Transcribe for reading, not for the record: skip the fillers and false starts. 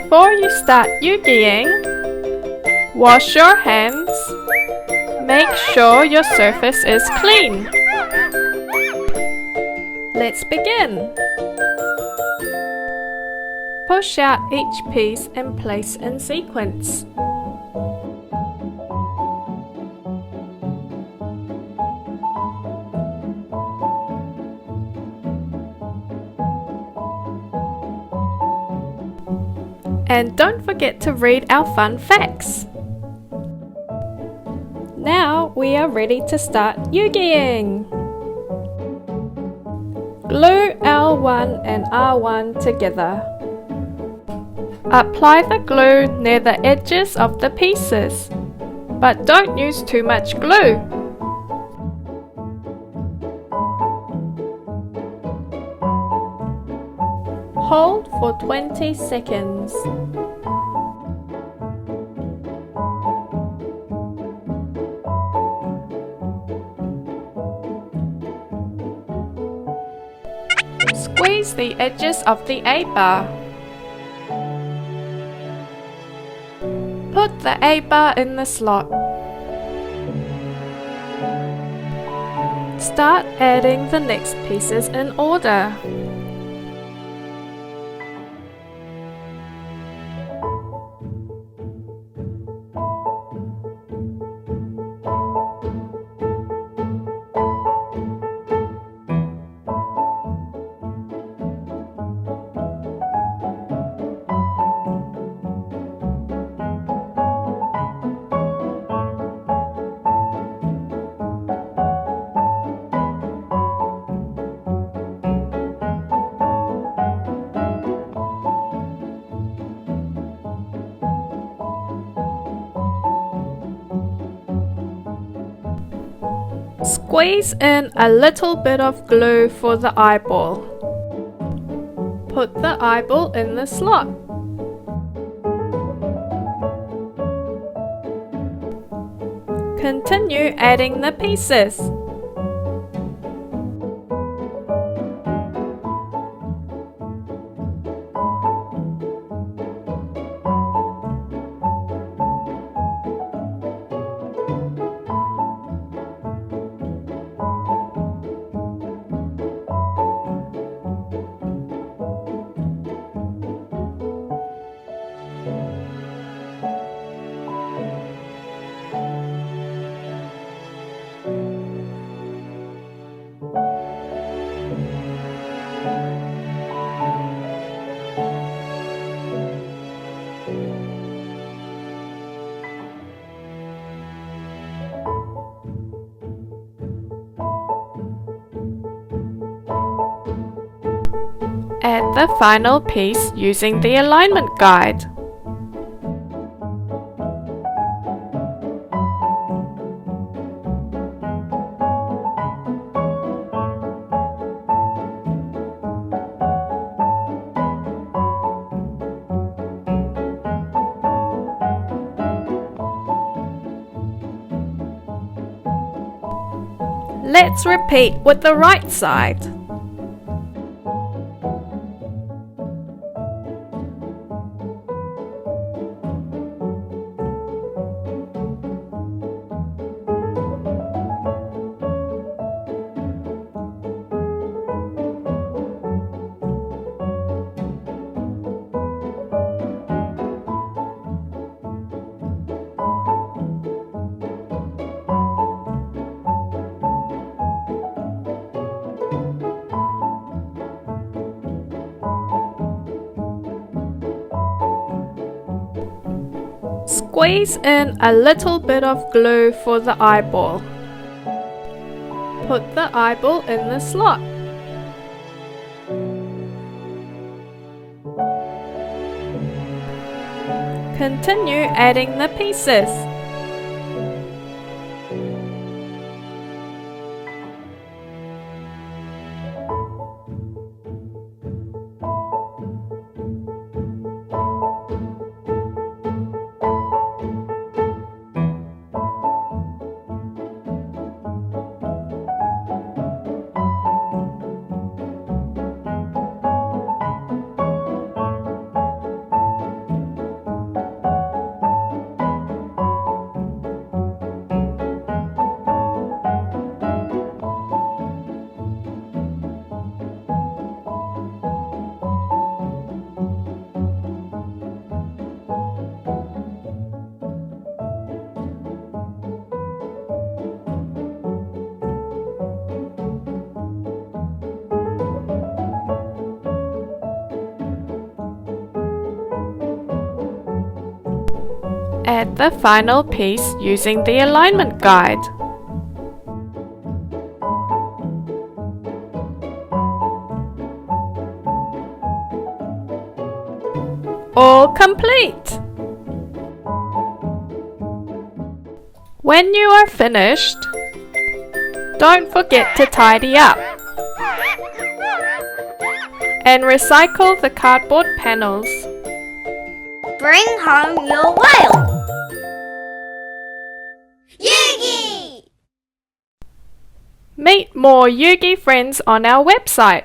Before you start EUGYing, wash your hands. Make sure your surface is clean. Let's begin. Push out each piece and place in sequence. And don't forget to read our fun facts. Now we are ready to start EUGYing. Glue L1 and R1 together. Apply the glue near the edges of the pieces, but don't use too much glue. Hold for 20 seconds. Squeeze the edges of the A-bar. Put the A-bar in the slot. Start adding the next pieces in order. Squeeze in a little bit of glue for the eyeball. Put the eyeball in the slot. Continue adding the pieces. Add the final piece using the alignment guide. Let's repeat with the right side. Squeeze in a little bit of glue for the eyeball. Put the eyeball in the slot. Continue adding the pieces. Add the final piece using the alignment guide. All complete! When you are finished, don't forget to tidy up and recycle the cardboard panels. Bring home your whale! EUGY! Meet more EUGY friends on our website.